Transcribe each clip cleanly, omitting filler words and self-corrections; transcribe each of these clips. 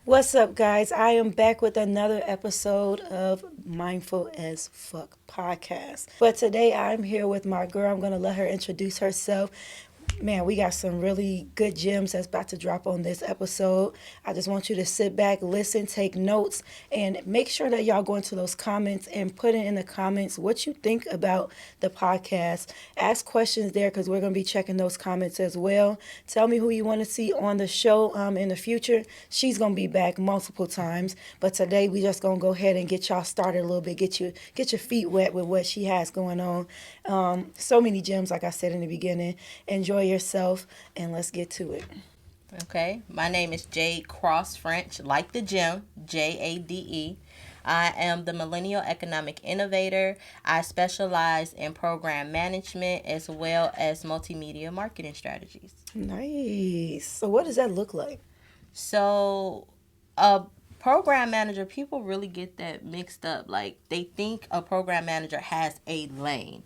What's up, guys? I am back with another episode of Mindful as Fuck podcast. But today I'm here with my girl. I'm going to let her introduce herself. Man, we got some really good gems that's about to drop on this episode. I just want you to sit back, listen, take notes, and make sure that y'all go into those comments and put it in the comments what you think about the podcast. Ask questions there because we're going to be checking those comments as well. Tell me who you want to see on the show in the future. She's going to be back multiple times, but today we just going to go ahead and get y'all started a little bit, get your feet wet with what she has going on. So many gems, like I said in the beginning. Enjoy yourself, and let's get to it. Okay, my name is Jade Cross French, like the gym, Jade. I am the Millennial Economic Innovator. I specialize in program management as well as multimedia marketing strategies. Nice. So, what does that look like? So, a program manager, people really get that mixed up. Like, they think a program manager has a lane.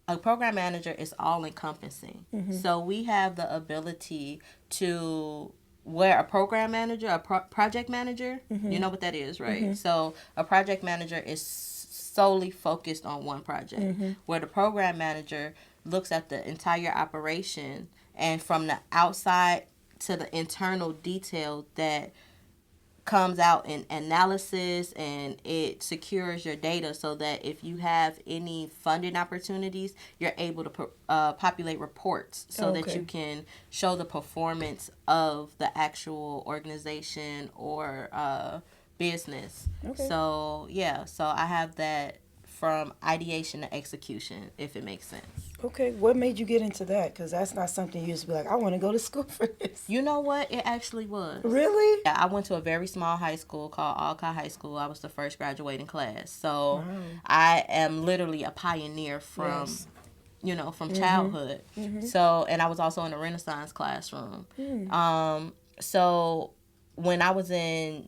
A program manager is all encompassing. Mm-hmm. So we have the ability to where a program manager, a project manager, you know what that is, right? So a project manager is solely focused on one project, where the program manager looks at the entire operation and from the outside to the internal detail that comes out in analysis, and it secures your data so that if you have any funding opportunities, you're able to populate reports so that you can show the performance of the actual organization or business. So I have that from ideation to execution, if it makes sense. Okay, what made you get into that? Because that's not something you used to be like, I want to go to school for this. You know what? It actually was. Really? Yeah, I went to a very small high school called Alcott High School. I was the first graduating class. So I am literally a pioneer from, from childhood. So, and I was also in a Renaissance classroom. So when I was in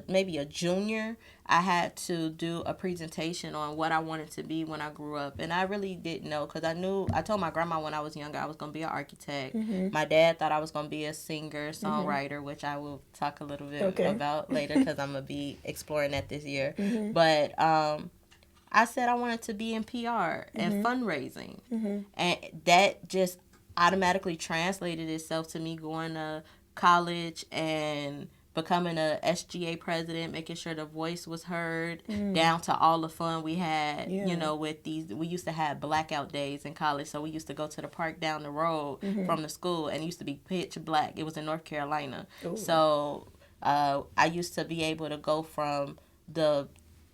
maybe a junior, I had to do a presentation on what I wanted to be when I grew up. And I really didn't know because I told my grandma when I was younger I was going to be an architect. My dad thought I was going to be a singer, songwriter, which I will talk a little bit about later because I'm going to be exploring that this year. But I said I wanted to be in PR and fundraising. And that just automatically translated itself to me going to college and becoming a SGA president, making sure the voice was heard, down to all the fun we had, with these. We used to have blackout days in college, so we used to go to the park down the road from the school, and it used to be pitch black. It was in North Carolina. Ooh. So I used to be able to go from the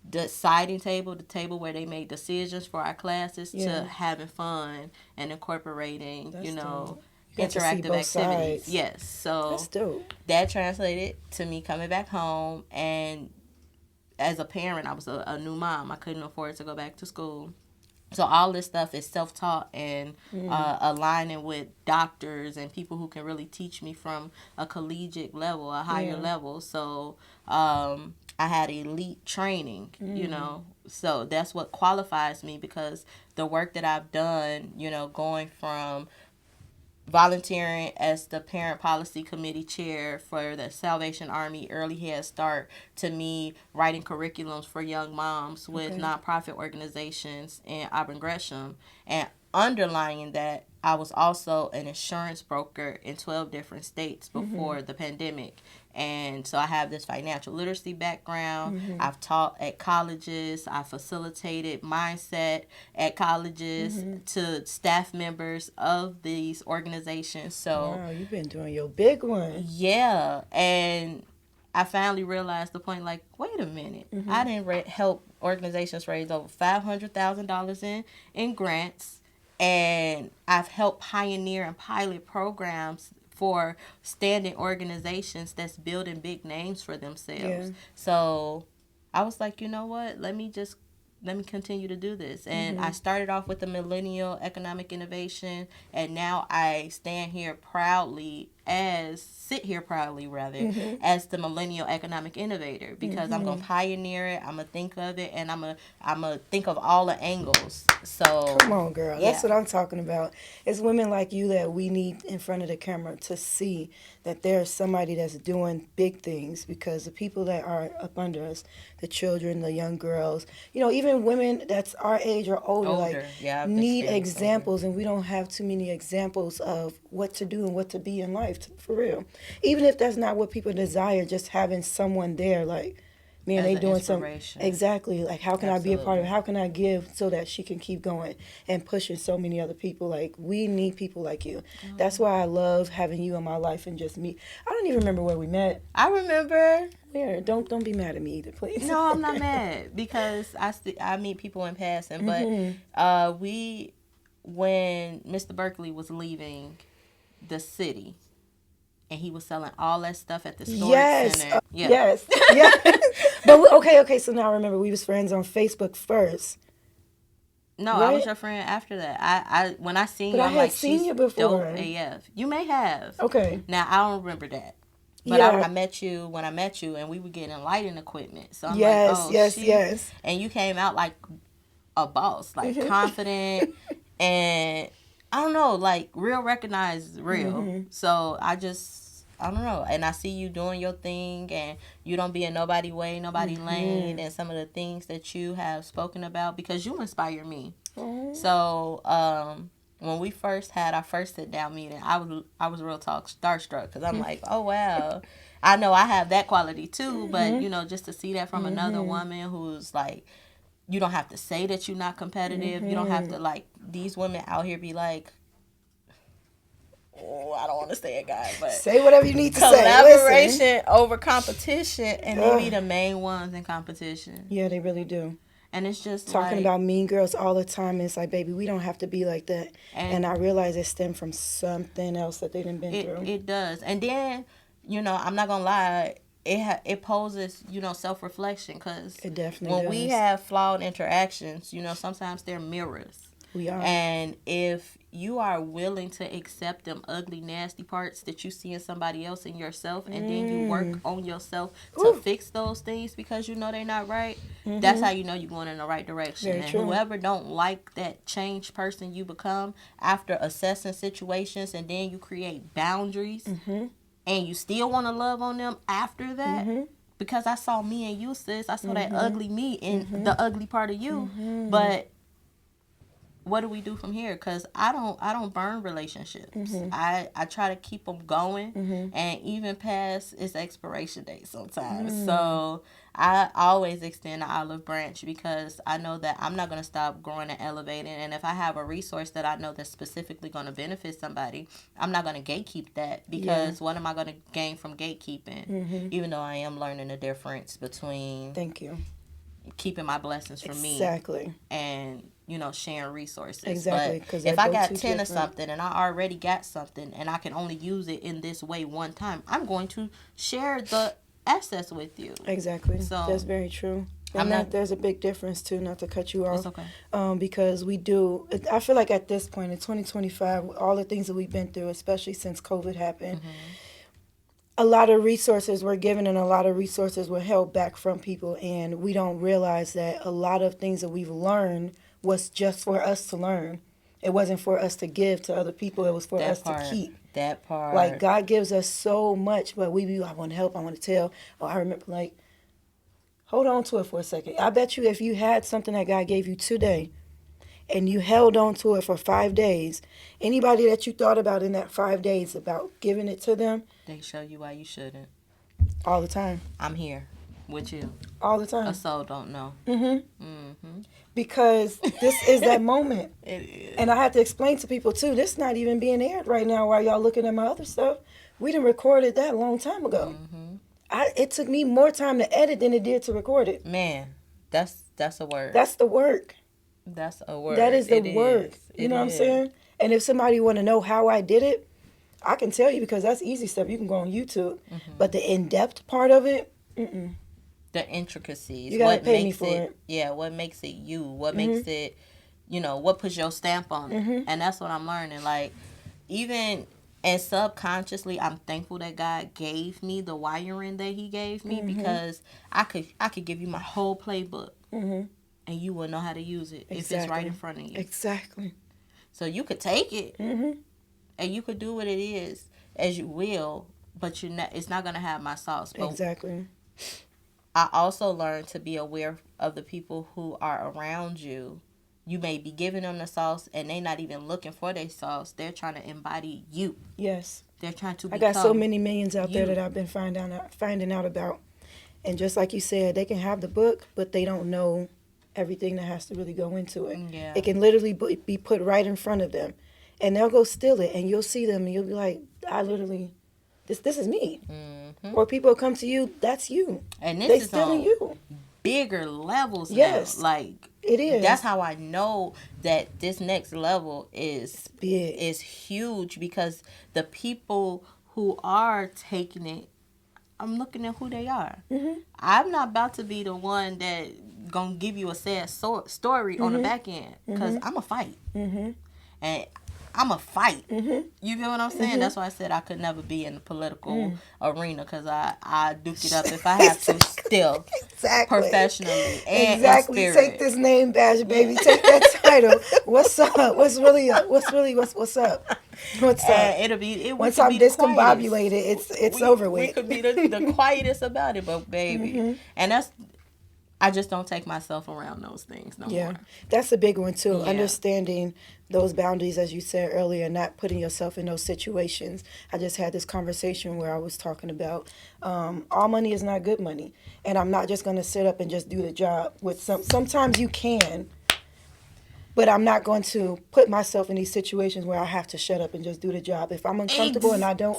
deciding table, the table where they made decisions for our classes, to having fun and incorporating, dope. Interactive activities. Sides. Yes. So that's dope. That translated to me coming back home, and as a parent, I was a new mom. I couldn't afford to go back to school. So all this stuff is self-taught and aligning with doctors and people who can really teach me from a collegiate level, a higher level. So I had elite training, So that's what qualifies me, because the work that I've done, going from volunteering as the parent policy committee chair for the Salvation Army Early Head Start, to me writing curriculums for young moms with nonprofit organizations in Auburn Gresham, and underlying that, I was also an insurance broker in 12 different states before the pandemic. And so I have this financial literacy background. I've taught at colleges. I facilitated mindset at colleges to staff members of these organizations. So wow, you've been doing your big one. Yeah. And I finally realized the point, like, wait a minute. I didn't help organizations raise over $500,000 in grants. And I've helped pioneer and pilot programs for standing organizations that's building big names for themselves. So I was like, you know what? Let me continue to do this. And I started off with the Millennial Economic Innovation, and now I stand here proudly sit here proudly rather as the millennial economic innovator, because I'm gonna pioneer it. I'm gonna think of it, and I'm gonna think of all the angles. So come on, girl. That's what I'm talking about. It's women like you that we need in front of the camera to see that there's somebody that's doing big things, because the people that are up under us, the children, the young girls, even women that's our age or older, like I've need experienced examples, and we don't have too many examples of what to do and what to be in life, for real. Even if that's not what people desire, just having someone there, like, man, As they an doing something. inspiration. Exactly. Like, how can I be a part of it? Absolutely. How can I give so that she can keep going and pushing so many other people? Like, we need people like you. That's why I love having you in my life, and just me. I don't even remember where we met. I remember. Where? Don't be mad at me either, please. No, I'm not mad, because I meet people in passing, but when Mr. Berkeley was leaving the city, and he was selling all that stuff at the storage center. Yes. Yes. But okay. So now I remember we was friends on Facebook first. No, right? I was your friend after that. I when I seen but you, I I'm had like, seen she's you before. dope AF. You may have. Okay. Now I don't remember that. But I met you when I met you, and we were getting lighting equipment. So I'm like, oh, yes. And you came out like a boss, like confident, and I don't know, like real recognized real. So I don't know. And I see you doing your thing, and you don't be in nobody way, nobody lane, and some of the things that you have spoken about, because you inspire me. So when we first had our first sit down meeting, I was real talk starstruck, because I'm like, oh wow, I know I have that quality too, but just to see that from another woman who's like, you don't have to say that you're not competitive. You don't have to, like, these women out here be like, oh, I don't want to say it, guys, but say whatever you need to say. Collaboration over competition, and they be the main ones in competition. Yeah, they really do. And it's just talking about mean girls all the time. It's like, baby, we don't have to be like that. And I realize it stemmed from something else that they done been through. It does. And then, I'm not gonna lie, it poses, self-reflection, because it definitely when does. we have flawed interactions, sometimes they're mirrors. We are. And if you are willing to accept them ugly, nasty parts that you see in somebody else and yourself, and then you work on yourself to fix those things because they're not right, that's how you're going in the right direction. Very and true. Whoever don't like that changed person you become after assessing situations, and then you create boundaries, and you still want to love on them after that, because I saw me and you, sis. I saw that ugly me in the ugly part of you. But what do we do from here? Because I don't burn relationships. I try to keep them going, and even past its expiration date sometimes. So I always extend the olive branch, because I know that I'm not going to stop growing and elevating. And if I have a resource that I know that's specifically going to benefit somebody, I'm not going to gatekeep that, because what am I going to gain from gatekeeping? Even though I am learning the difference between keeping my blessings for me and sharing resources. Exactly. But if I got 10 or something, and I already got something, and I can only use it in this way one time, I'm going to share the assets with you. Exactly. So that's very true. And there's a big difference too, not to cut you off. It's okay. Because we do, I feel like at this point in 2025, all the things that we've been through, especially since COVID happened, a lot of resources were given, and a lot of resources were held back from people, and we don't realize that a lot of things that we've learned was just for us to learn. It wasn't for us to give to other people. It was for us to keep. That part. Like, God gives us so much, but we be, I want to help, I want to tell. Oh, I remember, like, hold on to it for a second. I bet you if you had something that God gave you today, and you held on to it for 5 days, anybody that you thought about in that 5 days about giving it to them, they show you why you shouldn't. All the time. I'm here with you. All the time. A soul don't know. Because this is that moment. It is. And I have to explain to people too, this not even being aired right now while y'all looking at my other stuff. We done recorded that a long time ago. It took me more time to edit than it did to record it. Man, that's a word. That's the work. That's a word. That is the work. You know what I'm saying? And if somebody want to know how I did it, I can tell you, because that's easy stuff. You can go on YouTube. But the in-depth part of it, the intricacies. You gotta pay me for it. Yeah, what makes it you? What makes it, what puts your stamp on it? And that's what I'm learning. Like, even And subconsciously, I'm thankful that God gave me the wiring that He gave me, because I could give you my whole playbook, and you will know how to use it if it's right in front of you. Exactly. So you could take it, and you could do what it is as you will, but it's not gonna have my sauce. But Exactly. I also learned to be aware of the people who are around you. You may be giving them the sauce, and they're not even looking for their sauce. They're trying to embody you. Yes. They're trying to I become got so many millions out there you. that I've been finding out about. And just like you said, they can have the book, but they don't know everything that has to really go into it. Yeah. It can literally be put right in front of them. And they'll go steal it, and you'll see them, and you'll be like, I literally, this is me. Or people come to you, that's you. And this They is stealing on you. bigger levels Yes. now. Like, It is. that's how I know that this next level is big. Is huge, because the people who are taking it, I'm looking at who they are. I'm not about to be the one that gonna give you a sad story on the back end, because I'm a fight, and I'm a fight. You get what I'm saying? That's why I said I could never be in the political arena, because I duke it up if I have to, still Exactly. Professionally and exactly. in spirit. Take this name badge, baby. Take that title. What's up? What's really up? What's up? What's up? Once I'm discombobulated, it's over with. We could be the quietest about it, but baby, and I just don't take myself around those things no more. That's a big one too. Yeah. Understanding those boundaries, as you said earlier, not putting yourself in those situations. I just had this conversation where I was talking about all money is not good money, and I'm not just going to sit up and just do the job. Sometimes you can, but I'm not going to put myself in these situations where I have to shut up and just do the job. If I'm uncomfortable and I don't,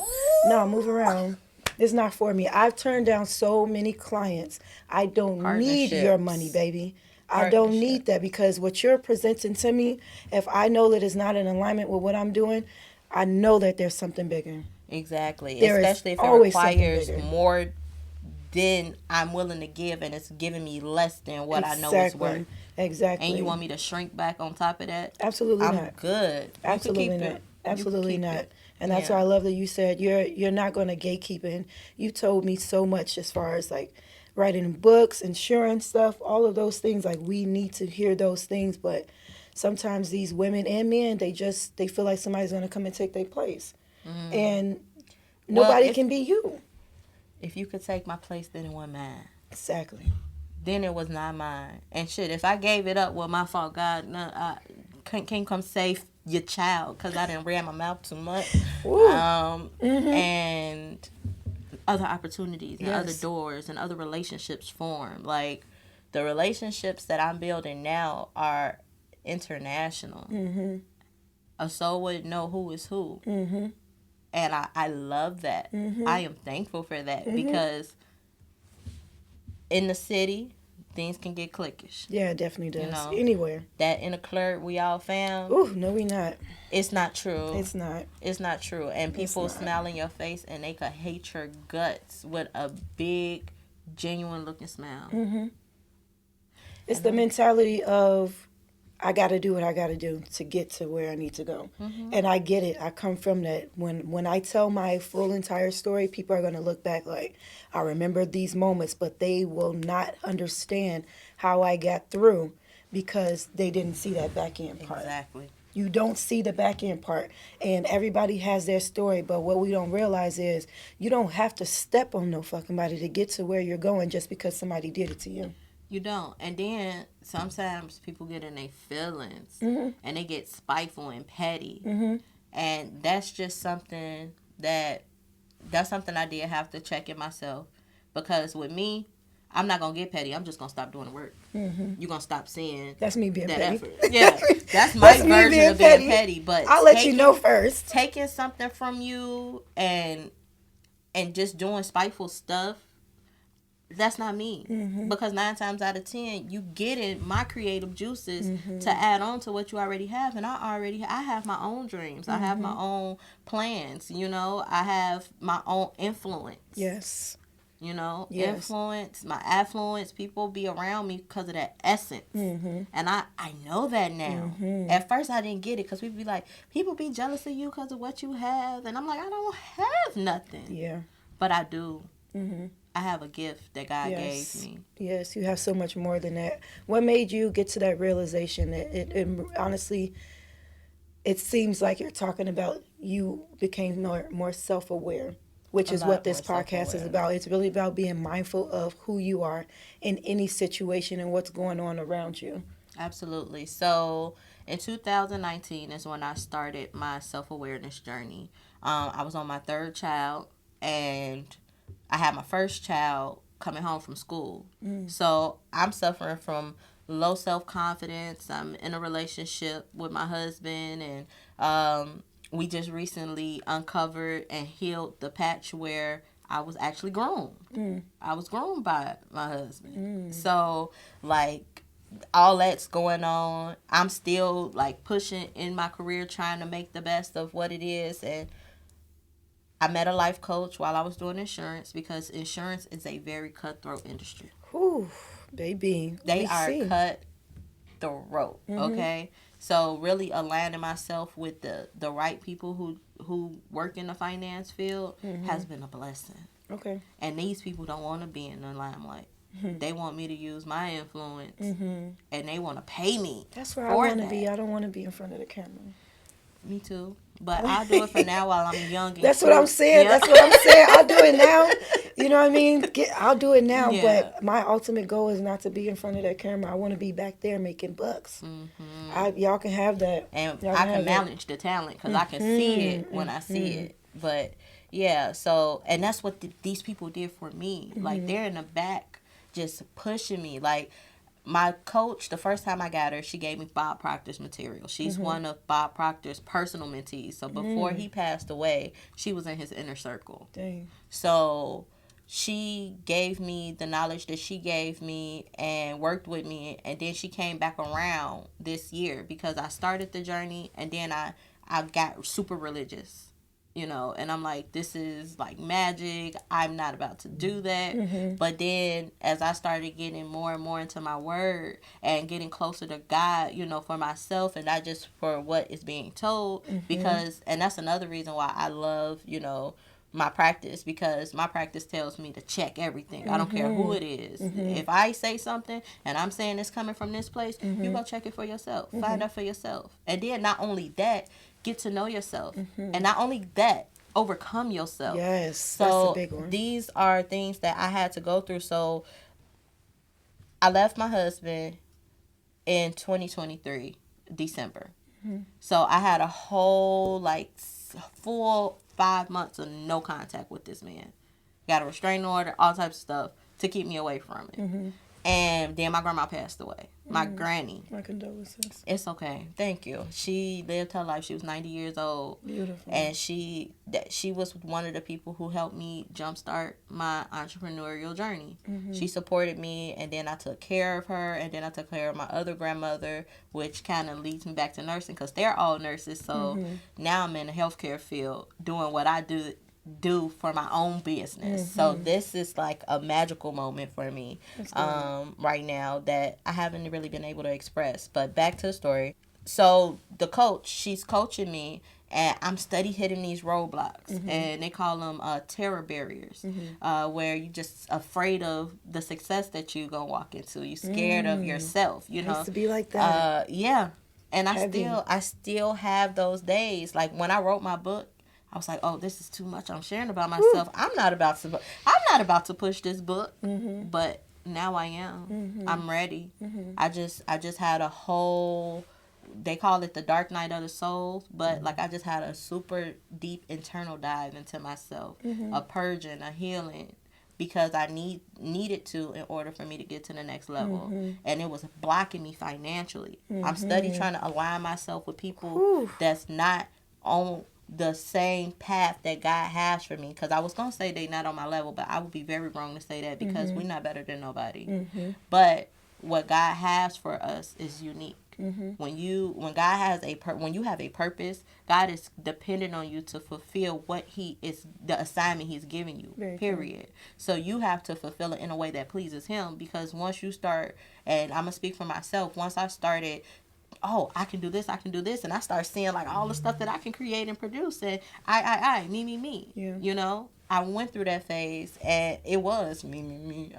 move around. It's not for me. I've turned down so many clients. I don't need your money, baby. I don't need that, because what you're presenting to me, if I know that it's not in alignment with what I'm doing, I know that there's something bigger. Exactly. There Especially if it requires more than I'm willing to give, and it's giving me less than what I know is worth. Exactly. And you want me to shrink back on top of that? Absolutely not. I'm good. Absolutely not. Absolutely not. And that's why I love that you said you're not going to gatekeep. And you told me so much as far as like writing books, insurance stuff, all of those things. Like, we need to hear those things, but sometimes these women and men, they feel like somebody's going to come and take their place, and nobody can be you. If you could take my place, then it wasn't mine. Exactly. Then it was not mine. And shit, if I gave it up, well, my fault. God, no, I can't come save your child because I didn't ran my mouth too much. And other opportunities and other doors and other relationships form. Like, the relationships that I'm building now are international. A soul wouldn't know who is who. And I love that. I am thankful for that, because in the city, things can get cliquish. Yeah, it definitely does. You know, anywhere. That inner clerk we all found. Ooh, no, we not. It's not true. It's not. It's not true. And people smile in your face, and they could hate your guts with a big, genuine looking smile. It's the mentality of, I got to do what I got to do to get to where I need to go. And I get it. I come from that. When I tell my full entire story, people are going to look back like, I remember these moments, but they will not understand how I got through, because they didn't see that back end part. Exactly. You don't see the back end part. And everybody has their story, but what we don't realize is you don't have to step on no fucking body to get to where you're going just because somebody did it to you. You don't. And then sometimes people get in their feelings and they get spiteful and petty. And that's just something that's something I did have to check in myself. Because with me, I'm not going to get petty. I'm just going to stop doing the work. You're going to stop seeing that's me being that petty. effort. Yeah, that's my version of being petty. But I'll let you know first. Taking something from you and just doing spiteful stuff, that's not me. Because 9 times out of 10, you get in my creative juices to add on to what you already have. And I have my own dreams. I have my own plans. You know, I have my own influence. Yes. You know, Yes. influence, my affluence, people be around me because of that essence. And I know that now. At first, I didn't get it because we'd be like, people be jealous of you because of what you have. And I'm like, I don't have nothing. Yeah. But I do. I have a gift that God Yes. gave me. Yes, you have so much more than that. What made you get to that realization? It honestly, it seems like you're talking about you became more self-aware, which A is what lot this more podcast is self-aware. about. It's really about being mindful of who you are in any situation and what's going on around you. Absolutely. So in 2019 is when I started my self-awareness journey. I was on my third child, and I had my first child coming home from school. So I'm suffering from low self-confidence. I'm in a relationship with my husband, and we just recently uncovered and healed the patch where I was actually grown. I was grown by my husband. So, like, all that's going on. I'm still like pushing in my career, trying to make the best of what it is. And I met a life coach while I was doing insurance, because insurance is a very cutthroat industry. Whew, baby. They We are see. cutthroat. Okay. So really aligning myself with the right people who work in the finance field has been a blessing. Okay. And these people don't want to be in the limelight. They want me to use my influence, and they want to pay me. That's where I for want to that. be. I don't want to be in front of the camera. Me too. But I'll do it for now while I'm young. And That's cute. what I'm saying. Yeah. That's what I'm saying. I'll do it now. You know what I mean? I'll do it now. Yeah. But my ultimate goal is not to be in front of that camera. I want to be back there making bucks. Y'all can have that. And Y'all I have can that. manage the talent because I can see it when I see it. But yeah, so, and that's what these people did for me. Like, they're in the back just pushing me. Like, my coach, the first time I got her, she gave me Bob Proctor's material. She's one of Bob Proctor's personal mentees. So before he passed away, she was in his inner circle. Dang. So she gave me the knowledge that she gave me and worked with me. And then she came back around this year because I started the journey, and then I got super religious. You know, and I'm like, this is like magic. I'm not about to do that. But then as I started getting more and more into my word and getting closer to God, you know, for myself and not just for what is being told, because, and that's another reason why I love, you know, my practice, because my practice tells me to check everything. I don't care who it is. If I say something and I'm saying it's coming from this place, you go check it for yourself. Find out for yourself. And then not only that, get to know yourself. And not only that, overcome yourself. Yes, So that's a big one. these are things that I had to go through. So I left my husband in 2023, December. So I had a whole like full 5 months of no contact with this man. Got a restraining order, all types of stuff to keep me away from it. And then my grandma passed away. My granny. My condolences. It's okay. Thank you. She lived her life. She was 90 years old. Beautiful. And she was one of the people who helped me jumpstart my entrepreneurial journey. She supported me, and then I took care of her, and then I took care of my other grandmother, which kind of leads me back to nursing because they're all nurses. So now I'm in the healthcare field doing what I do for my own business. So this is like a magical moment for me right now that I haven't really been able to express. But back to the story. So the coach, she's coaching me, and I'm steady hitting these roadblocks, and they call them terror barriers, where you just afraid of the success that you gonna walk into. You scared of yourself, you I know. used to be like that. Yeah, and Heavy. I still have those days. Like when I wrote my book, I was like, oh, this is too much I'm sharing about myself. I'm not about to push this book. But now I am. I'm ready. I just had a whole, they call it the dark night of the soul, but like I just had a super deep internal dive into myself, a purging, a healing, because I needed to in order for me to get to the next level. And it was blocking me financially. I'm steady trying to align myself with people that's not on the same path that God has for me. Because I was going to say they not on my level, but I would be very wrong to say that because we're not better than nobody. But what God has for us is unique. When God has when you have a purpose, God is dependent on you to fulfill what the assignment He's giving you. Very period. True. So you have to fulfill it in a way that pleases Him, because once you start, and I'm gonna speak for myself, once I started, oh, I can do this, and I start seeing like all the stuff that I can create and produce, and me. Yeah. You know, I went through that phase, and it was me.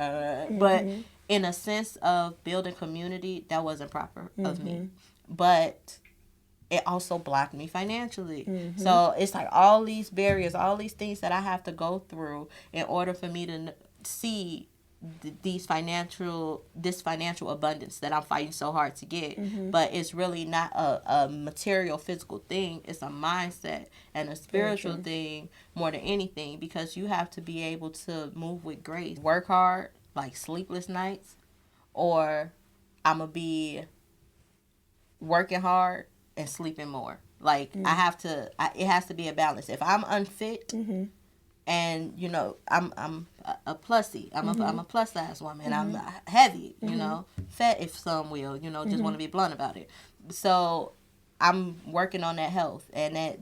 But in a sense of building community, that wasn't proper of me. But it also blocked me financially. So it's like all these barriers, all these things that I have to go through in order for me to see this financial abundance that I'm fighting so hard to get. But it's really not a material physical thing. It's a mindset and a spiritual thing more than anything, because you have to be able to move with grace, work hard, like sleepless nights, or I'm gonna be working hard and sleeping more. Like it has to be a balance. If I'm unfit, and you know I'm a plussy, I'm a plus size woman, I'm heavy, you know, fat if some will, you know, just want to be blunt about it. So I'm working on that health and that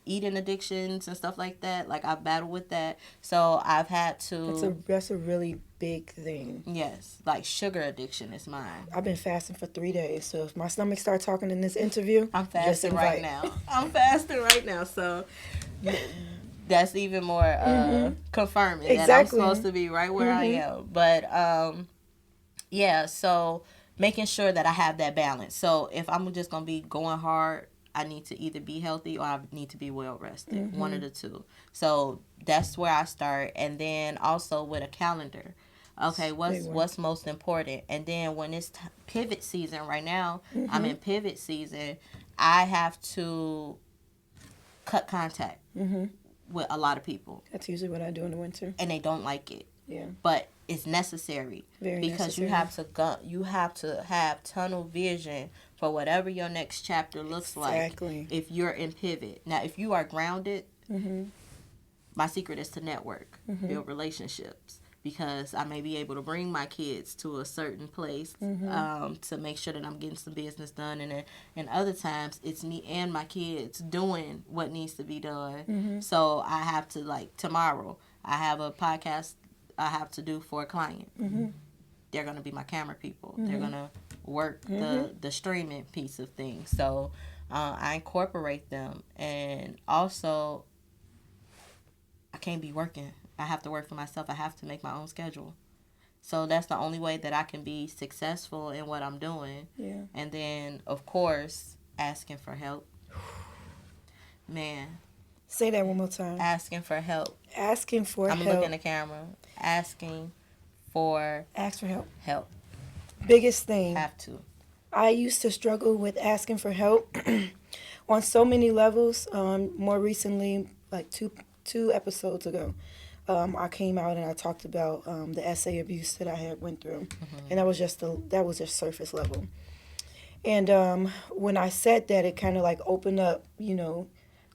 eating addictions and stuff like that. Like I battle with that, so I've had to. That's a really big thing. Yes, like sugar addiction is mine. I've been fasting for 3 days, so if my stomach starts talking in this interview, I'm fasting right now. I'm fasting right now, so that's even more confirming that I'm supposed to be right where I am. But yeah, so making sure that I have that balance. So if I'm just gonna be going hard, I need to either be healthy or I need to be well rested. One of the two. So that's where I start, and then also with a calendar. Okay, what's most important? And then when it's pivot season right now, I'm in pivot season. I have to cut contact with a lot of people. That's usually what I do in the winter, and they don't like it. Yeah, but it's necessary. Very because necessary. you have to have tunnel vision for whatever your next chapter looks exactly. like. If you're in pivot, now if you are grounded, my secret is to network, build relationships. Because I may be able to bring my kids to a certain place to make sure that I'm getting some business done. And other times, it's me and my kids doing what needs to be done. So I have to, like, tomorrow, I have a podcast I have to do for a client. They're going to be my camera people. They're going to work the streaming piece of things. So I incorporate them. And also, I can't be working. I have to work for myself. I have to make my own schedule. So that's the only way that I can be successful in what I'm doing. Yeah. And then, of course, asking for help. Man. Say that one more time. Asking for help. Asking for help. I'm looking at the camera. Asking for Ask for help. Help. Biggest thing. Have to. I used to struggle with asking for help on so many levels. More recently, like two episodes ago, I came out and I talked about the essay abuse that I had went through, and that was just surface level. And when I said that, it kind of like opened up, you know,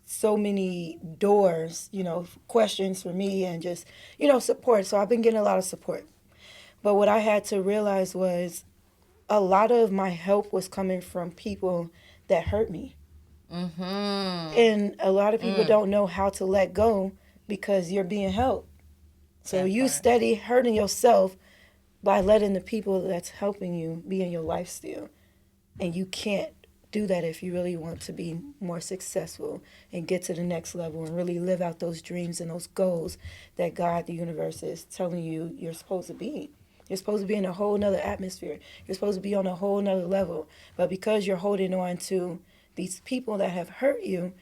so many doors, you know, questions for me and just, you know, support. So I've been getting a lot of support. But what I had to realize was a lot of my help was coming from people that hurt me. And a lot of people don't know how to let go because you're being helped. So you steady hurting yourself by letting the people that's helping you be in your life still. And you can't do that if you really want to be more successful and get to the next level and really live out those dreams and those goals that God, the universe, is telling you you're supposed to be. You're supposed to be in a whole nother atmosphere. You're supposed to be on a whole nother level. But because you're holding on to these people that have hurt you,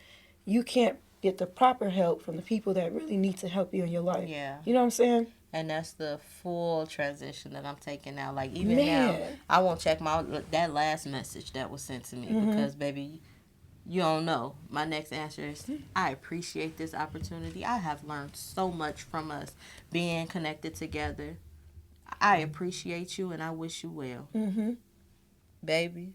you can't get the proper help from the people that really need to help you in your life. Yeah. You know what I'm saying? And that's the full transition that I'm taking now. Like, even now, I won't check that last message that was sent to me because, baby, you don't know. My next answer is, I appreciate this opportunity. I have learned so much from us being connected together. I appreciate you and I wish you well. Baby,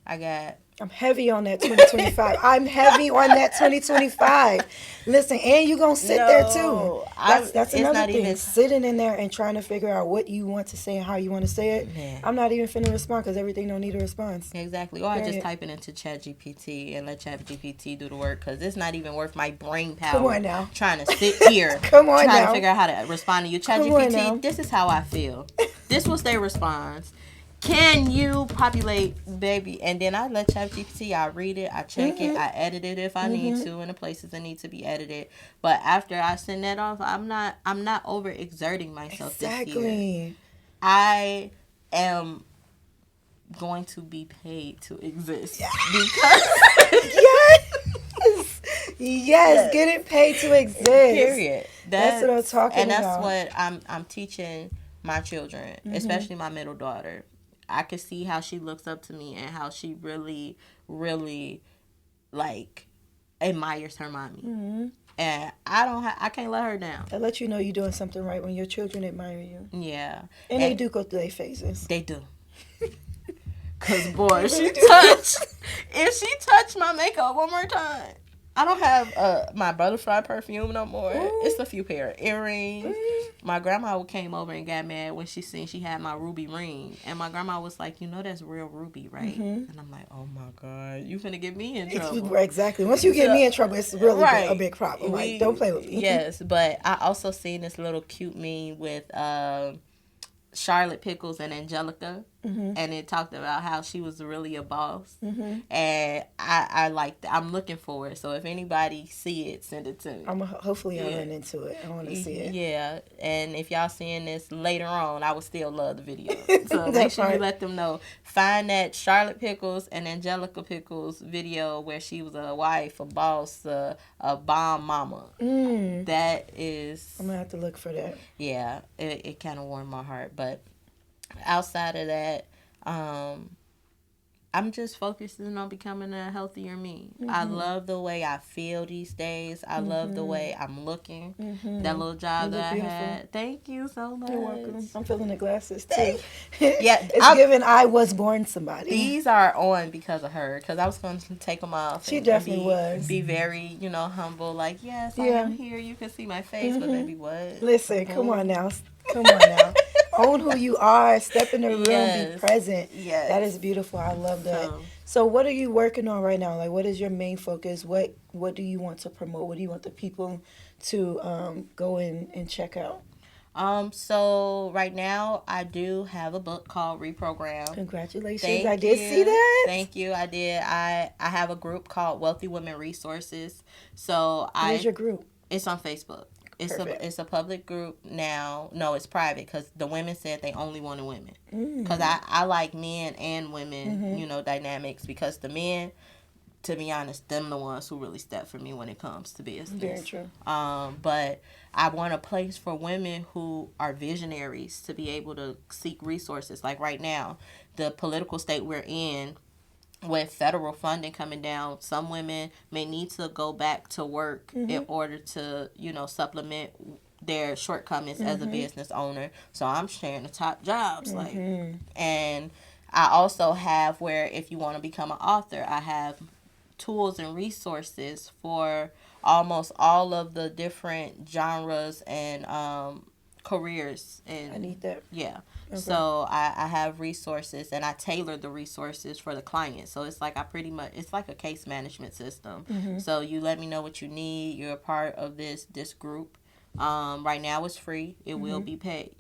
I got I'm heavy on that 2025. I'm heavy on that 2025. Listen, and you gonna sit there too. No, That's it's another not thing. even. Sitting in there and trying to figure out what you want to say and how you want to say it. Man. I'm not even finna respond because everything don't need a response. Exactly. Or I just Period. type it into ChatGPT and let ChatGPT do the work because it's not even worth my brain power. Come on now. Trying to sit here. Come on trying now. to figure out how to respond to you. Come on now. ChatGPT, this is how I feel. This was their response. Can you populate, baby? And then I let ChatGPT, I read it, I check it, I edit it if I need to in the places that need to be edited. But after I send that off, I'm not overexerting myself this year. Exactly. I am going to be paid to exist because yes, getting paid to exist. period. That's what I'm talking and that's about. what I'm teaching my children, especially my middle daughter. I can see how she looks up to me and how she really, really like admires her mommy. And I can't let her down. That lets you know you're doing something right when your children admire you. Yeah. And they do go through their phases. They do. Cause boy, if she touched my makeup one more time, I don't have my butterfly perfume no more. Ooh. It's a few pair of earrings. My grandma came over and got mad when she seen she had my ruby ring, and my grandma was like, "You know that's real ruby, right?" And I'm like, "Oh my god, you finna get me in trouble." Exactly. Once you get me in trouble, it's really Right. a big problem. Like, don't play with me. Yes, but I also seen this little cute meme with Charlotte Pickles and Angelica, and it talked about how she was really a boss, and I like that. I'm looking for it. So if anybody see it, send it to me. Hopefully I'll run into it. I want to see it. Yeah, and if y'all seeing this later on, I would still love the video. So make sure you let them know. Find that Charlotte Pickles and Angelica Pickles video where she was a wife, a boss, a bomb mama. That is. I'm gonna have to look for that. Yeah, it kind of warmed my heart, but outside of that, I'm just focusing on becoming a healthier me. I love the way I feel these days. I love the way I'm looking. That little job that I had. Thank you so much. You're welcome. I'm feeling the glasses too. Yeah, it's given I was born somebody. These are on because of her, because I was going to take them off. She definitely was. Be very, humble. Like, yes, I am here. You can see my face, but baby, what? Listen, come on now. Come on now. Own who you are. Step in the room. Be present. Yes. That is beautiful. I love that. So what are you working on right now? Like, what is your main focus? What do you want to promote? What do you want the people to go in and check out? So right now I do have a book called Reprogram. Congratulations. I did see that. Thank you. I did. I have a group called Wealthy Women Resources. So Where's your group? It's on Facebook. It's a public group now. No, it's private because the women said they only wanted women. Because I like men and women, dynamics, because the men, to be honest, them the ones who really step for me when it comes to business. Very true. But I want a place for women who are visionaries to be able to seek resources. Like right now, the political state we're in, with federal funding coming down, some women may need to go back to work in order to, supplement their shortcomings as a business owner. So I'm sharing the top jobs, and I also have where if you want to become an author, I have tools and resources for almost all of the different genres and careers. And I need that. Yeah. Okay. So I have resources, and I tailor the resources for the client. So it's like it's like a case management system. So you let me know what you need. You're a part of this group. Right now it's free. It will be paid,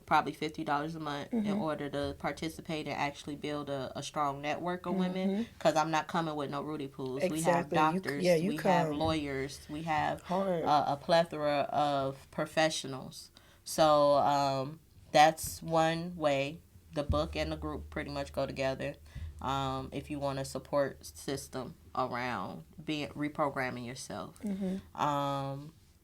probably $50 a month in order to participate and actually build a strong network of women. Because I'm not coming with no Rudy Poos. Exactly. We have doctors. We have lawyers. We have a plethora of professionals. So that's one way. The book and the group pretty much go together. If you want a support system around reprogramming yourself.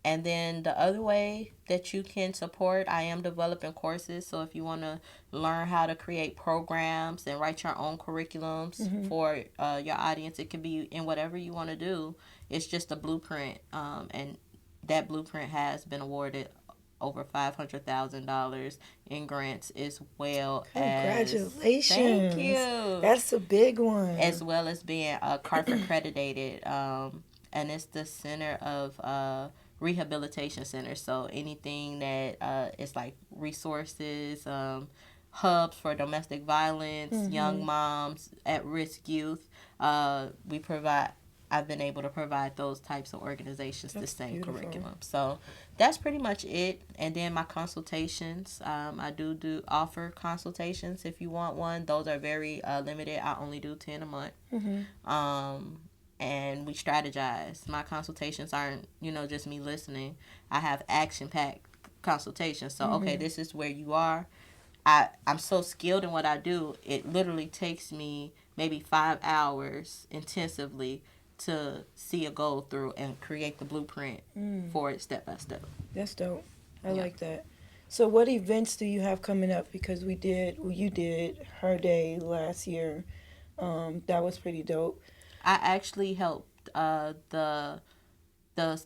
And then the other way that you can support, I am developing courses. So if you want to learn how to create programs and write your own curriculums for your audience, it can be in whatever you want to do. It's just a blueprint. And that blueprint has been awarded over $500,000 in grants, as well as Congratulations. thank you, That's a big one. as well as being CARF accredited, and it's the Center of Rehabilitation Center. So anything that is like resources, hubs for domestic violence, young moms, at-risk youth. We provide. I've been able to provide those types of organizations the same beautiful. curriculum. So that's pretty much it. And then my consultations, I do offer consultations if you want one. Those are very limited. I only do 10 a month. And we strategize. My consultations aren't, just me listening. I have action-packed consultations. So, okay, this is where you are. I'm so skilled in what I do, it literally takes me maybe 5 hours intensively to see a goal through and create the blueprint for it step by step. That's dope. I like that. So what events do you have coming up? Because you did Her Day last year. That was pretty dope. I actually helped the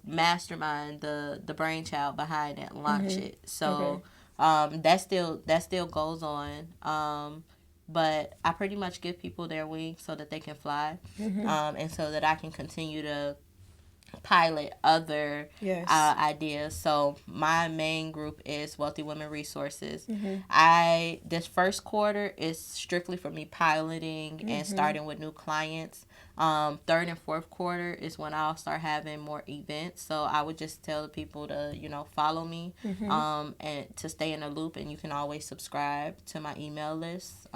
mastermind, the brainchild behind it, launch it. So that still goes on. But I pretty much give people their wings so that they can fly, and so that I can continue to pilot other ideas. So my main group is Wealthy Women Resources. This first quarter is strictly for me piloting and starting with new clients. Third and fourth quarter is when I'll start having more events. So I would just tell the people to, follow me and to stay in the loop. And you can always subscribe to my email list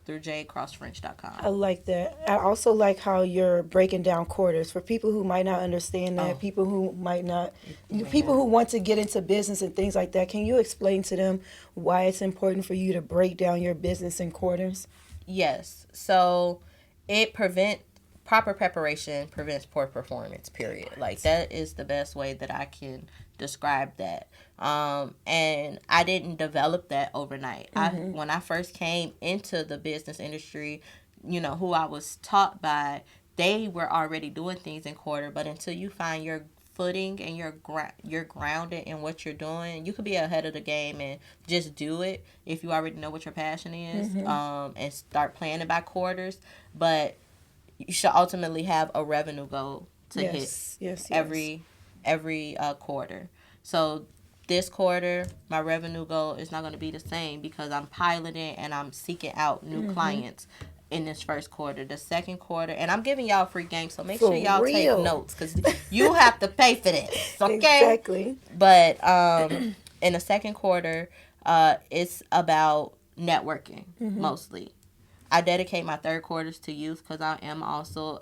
through jadecrossfrench.com. I like that. I also like how you're breaking down quarters for people who might not understand that, people who might not, people who want to get into business and things like that. Can you explain to them why it's important for you to break down your business in quarters? Yes. So proper preparation prevents poor performance, period. Like, that is the best way that I can describe that. And I didn't develop that overnight. When I first came into the business industry, who I was taught by, they were already doing things in quarter, but until you find your footing and you're grounded in what you're doing, you could be ahead of the game and just do it if you already know what your passion is, and start planning by quarters. But you should ultimately have a revenue goal to hit every quarter. So this quarter, my revenue goal is not going to be the same because I'm piloting and I'm seeking out new clients in this first quarter. The second quarter, and I'm giving y'all free game, so make sure y'all take notes because you have to pay for this, okay? Exactly. But in the second quarter, it's about networking mostly. I dedicate my third quarters to youth because I am also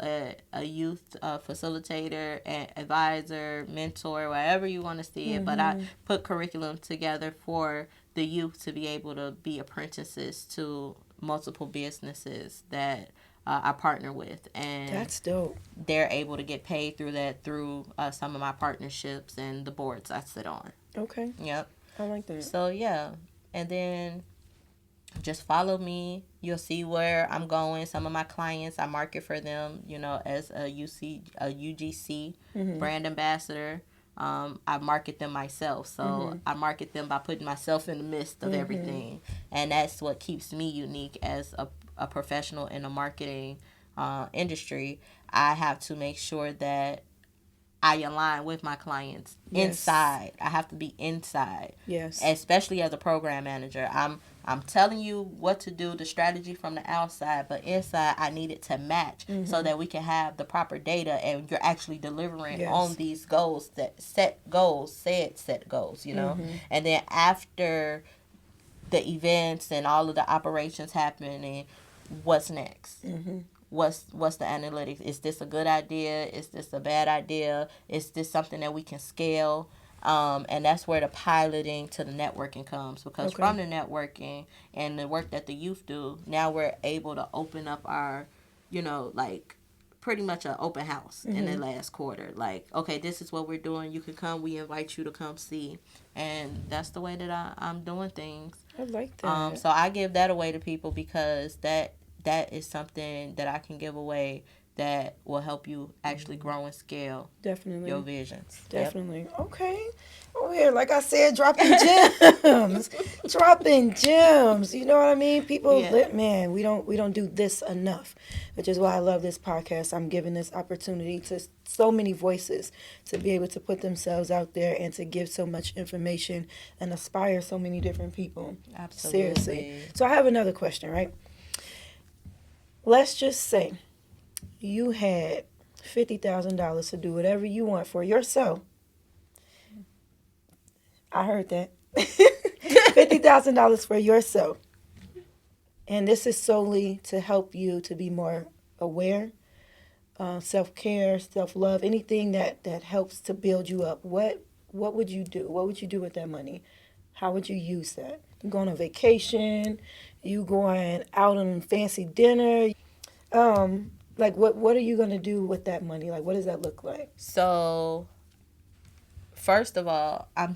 a youth facilitator, advisor, mentor, whatever you want to see it. But I put curriculum together for the youth to be able to be apprentices to multiple businesses that I partner with. And that's dope. They're able to get paid through that through some of my partnerships and the boards I sit on. Okay. Yep. I like that. So, yeah. And then just follow me. You'll see where I'm going. Some of my clients, I market for them, as a UGC brand ambassador. I market them myself. So I market them by putting myself in the midst of everything. And that's what keeps me unique as a professional in the marketing industry. I have to make sure that I align with my clients inside. I have to be inside. Yes. Especially as a program manager. I'm telling you what to do, the strategy from the outside, but inside I need it to match so that we can have the proper data and you're actually delivering on these goals, set goals. And then after the events and all of the operations happening, what's next? What's the analytics? Is this a good idea? Is this a bad idea? Is this something that we can scale? And that's where the piloting to the networking comes, because from the networking and the work that the youth do, now we're able to open up our, pretty much an open house in the last quarter. Like, okay, this is what we're doing. You can come. We invite you to come see. And that's the way that I'm doing things. I like that. So I give that away to people because that is something that I can give away that will help you actually grow and scale Definitely. your visions. Definitely. Yep. Okay. Oh, yeah, like I said, dropping gems. Dropping gems. You know what I mean? People, man, we don't do this enough, which is why I love this podcast. I'm giving this opportunity to so many voices to be able to put themselves out there and to give so much information and inspire so many different people. Absolutely. Seriously. So I have another question, right? Let's just say you had $50,000 to do whatever you want for yourself. I heard that. $50,000 for yourself. And this is solely to help you to be more aware, self-care, self-love, anything that helps to build you up. What would you do? What would you do with that money? How would you use that? You going on vacation? You going out on fancy dinner? Like what are you gonna do with that money? Like what does that look like? So first of all, I'm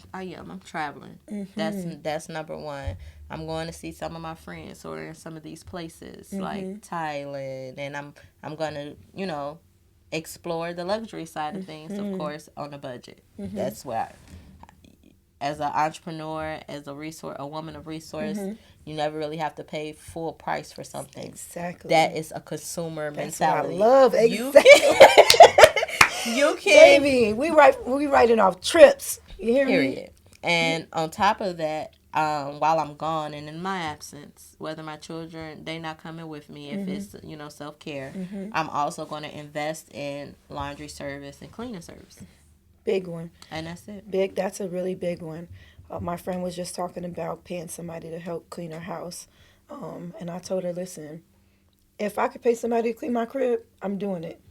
traveling. That's number one. I'm going to see some of my friends who are in some of these places like Thailand, and I'm gonna explore the luxury side of things, of course, on a budget. That's why, as an entrepreneur, as a woman of resource, you never really have to pay full price for something. Exactly. That is a consumer mentality. What I love. Exactly. You can, baby. We writing off trips. You hear me? And on top of that, while I'm gone and in my absence, whether my children they not coming with me, if it's self-care, I'm also going to invest in laundry service and cleaning service. Big one. And that's it. Big. That's a really big one. My friend was just talking about paying somebody to help clean her house, and I told her, listen, if I could pay somebody to clean my crib, I'm doing it.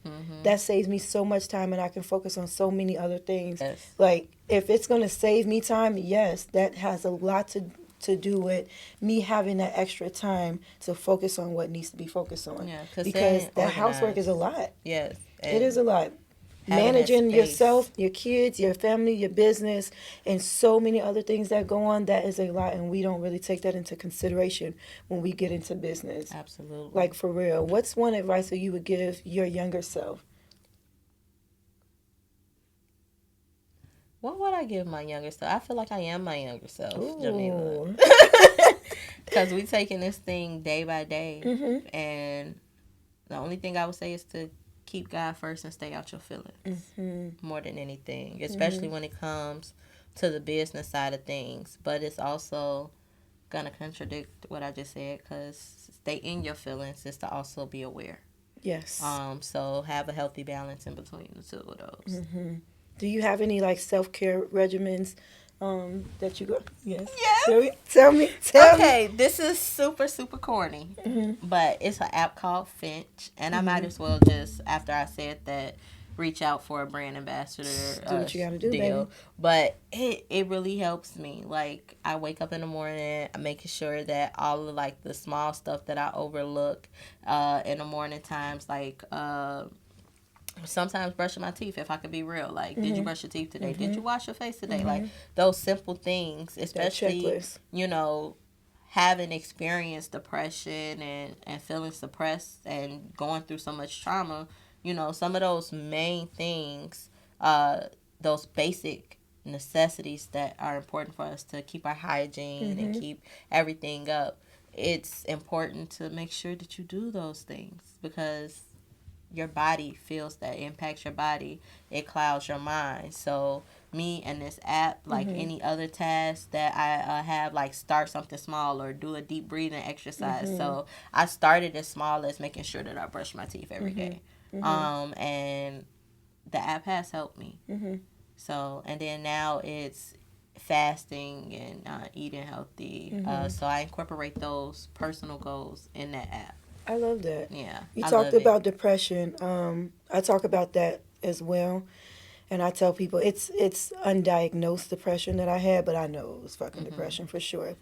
That saves me so much time, and I can focus on so many other things. Yes. Like, if it's going to save me time, yes, that has a lot to do with me having that extra time to focus on what needs to be focused on. Yeah, because that housework is a lot. Yes. It is a lot. Managing yourself, your kids, your family, your business, and so many other things that go on, that is a lot, and we don't really take that into consideration when we get into business. Absolutely. Like, for real. What's one advice that you would give your younger self? What would I give my younger self? I feel like I am my younger self, Ooh. Jamila. Because we taking this thing day by day, and the only thing I would say is to keep God first and stay out your feelings more than anything, especially when it comes to the business side of things. But it's also going to contradict what I just said, because stay in your feelings is to also be aware. Yes. So have a healthy balance in between the two of those. Do you have any self-care regimens that you go? Yes. Yes. Tell me. Okay, this is super, super corny, but it's an app called Finch, and I might as well just, after I said that, reach out for a brand ambassador do what you gotta do, deal. baby. But it really helps me. Like, I wake up in the morning, I'm making sure that all of the small stuff that I overlook in the morning times, sometimes brushing my teeth, if I could be real. Like, did you brush your teeth today? Did you wash your face today? Like, those simple things, especially, having experienced depression and feeling suppressed and going through so much trauma, some of those main things, those basic necessities that are important for us to keep our hygiene and keep everything up. It's important to make sure that you do those things, because your body feels that. It impacts your body. It clouds your mind. So me and this app, like any other task that I have, start something small or do a deep breathing exercise. So I started as small as making sure that I brush my teeth every day. And the app has helped me. So, and then now it's fasting and eating healthy. So I incorporate those personal goals in that app. I love that. Yeah. You talked about depression. I talk about that as well. And I tell people it's undiagnosed depression that I had, but I know it was fucking depression for sure.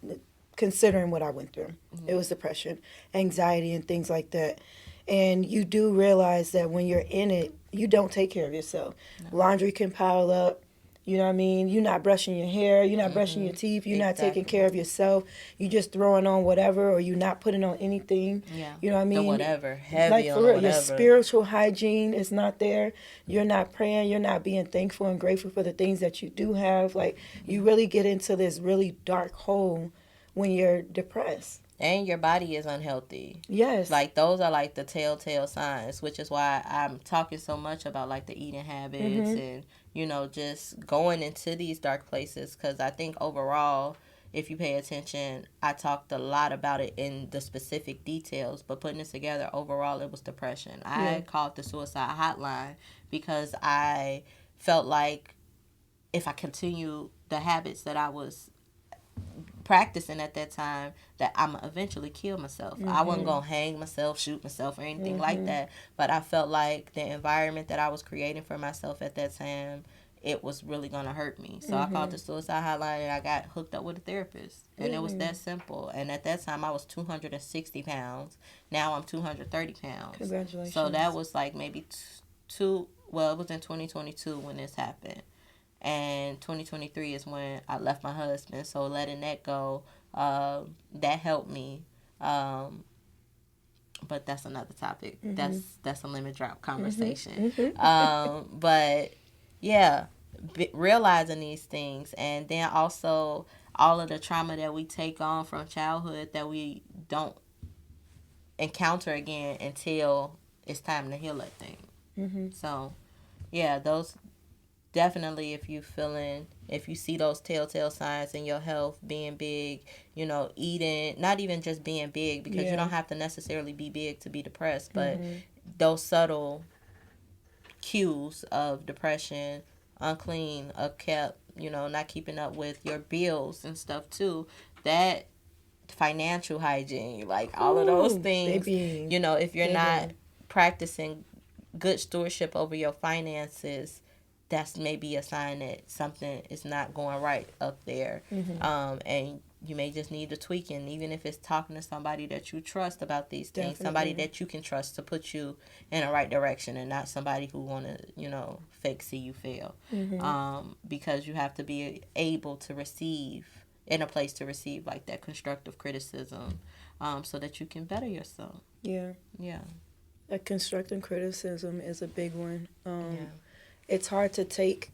Considering what I went through. It was depression, anxiety, and things like that. And you do realize that when you're in it, you don't take care of yourself. No. Laundry can pile up. You know what I mean? You're not brushing your hair. You're not brushing your teeth. You're not taking care of yourself. You just throwing on whatever, or you're not putting on anything. Yeah. You know what I mean? The whatever. Heavy like on for real, whatever. your spiritual hygiene is not there. You're not praying. You're not being thankful and grateful for the things that you do have. Like, you really get into this really dark hole when you're depressed. And your body is unhealthy. Yes. Like, those are like the telltale signs, which is why I'm talking so much about like the eating habits and, you know, just going into these dark places. Because I think overall, if you pay attention, I talked a lot about it in the specific details, but putting this together, overall, it was depression. I called the suicide hotline because I felt like if I continue the habits that I was practicing at that time, that I'm gonna eventually kill myself. I wasn't gonna hang myself, shoot myself, or anything like that, but I felt like the environment that I was creating for myself at that time, it was really gonna hurt me. So I called the suicide hotline and I got hooked up with a therapist, and it was that simple. And at that time I was 260 pounds. Now I'm 230 pounds. Congratulations. So that was like maybe it was in 2022 when this happened. And 2023 is when I left my husband. So letting that go, that helped me. But that's another topic. That's a limit drop conversation. But yeah, realizing these things, and then also all of the trauma that we take on from childhood that we don't encounter again until it's time to heal that thing. So yeah, those. Definitely, if you see those telltale signs in your health being big, you know, eating, not even just being big, because you don't have to necessarily be big to be depressed, but those subtle cues of depression, unclean, upkept, you know, not keeping up with your bills and stuff too, that financial hygiene, like all of those things, you know, if you're not practicing good stewardship over your finances, that's maybe a sign that something is not going right up there. And you may just need to tweak, and even if it's talking to somebody that you trust about these things, somebody that you can trust to put you in the right direction, and not somebody who want to, you know, fake see you fail. Because you have to be able to receive, in a place to receive like that constructive criticism, so that you can better yourself. Yeah. That constructive criticism is a big one. It's hard to take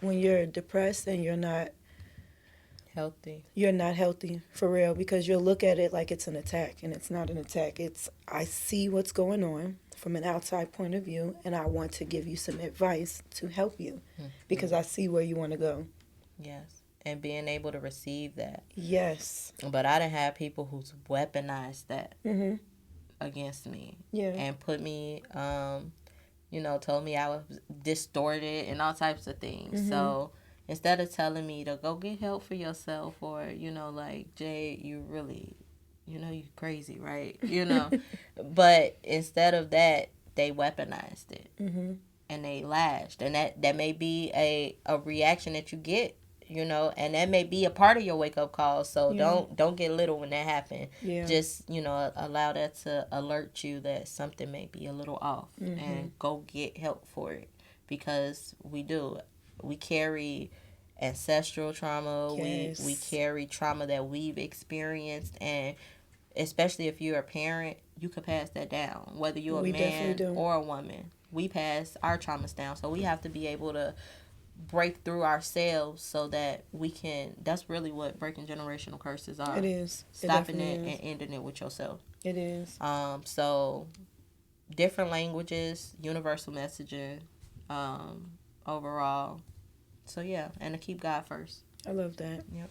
when you're depressed and you're not healthy. You're not healthy, for real, because you'll look at it like it's an attack, and it's not an attack. It's, I see what's going on from an outside point of view, and I want to give you some advice to help you, because I see where you want to go. Yes, and being able to receive that. Yes. But I done had people who's weaponized that against me. And put me, you know, told me I was distorted and all types of things. So instead of telling me to go get help for yourself, or, you know, like, Jade, you really, you know, you crazy, right? You know, but instead of that, they weaponized it and they lashed. And that may be a reaction that you get, you know, and that may be a part of your wake up call. So don't get little when that happens. Just, you know, allow that to alert you that something may be a little off, and go get help for it, because we carry ancestral trauma. We carry trauma that we've experienced, and especially if you're a parent, you could pass that down, whether you're a man or a woman. We pass our traumas down, so we have to be able to break through ourselves so that we can. That's really what breaking generational curses are. It is. Stopping it and ending it with yourself. It is. So different languages, universal messaging, overall. So yeah, and to keep God first. I love that. Yep.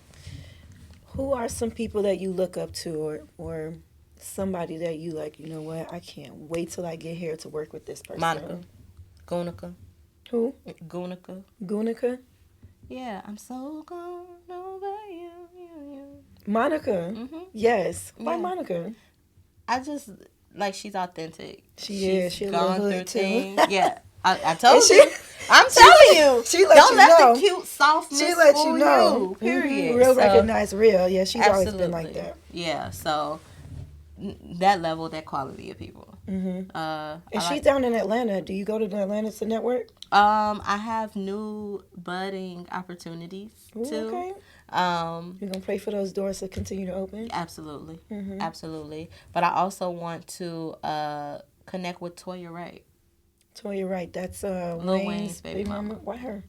Who are some people that you look up to, or somebody that you like, you know what, I can't wait till I get here to work with this person? Monica. Gunica. Who? Gunica. Yeah, I'm so gone over you. Monica. Yes. Why Monica? I just, like, she's authentic. She's is. She's gone through things. Yeah. I told you. I'm telling you. She let Don't you let know. the cute softness she let fool you know. Period. Real recognize real. Yeah, she's always been like that. Yeah, so that level, that quality of people. And she's down in Atlanta. Do you go to the Atlanta to network? I have new budding opportunities too. Okay. You're gonna pray for those doors to continue to open? Absolutely. Absolutely. But I also want to connect with Toya Wright. Toya Wright, that's Lil Wayne's baby mama. Why her?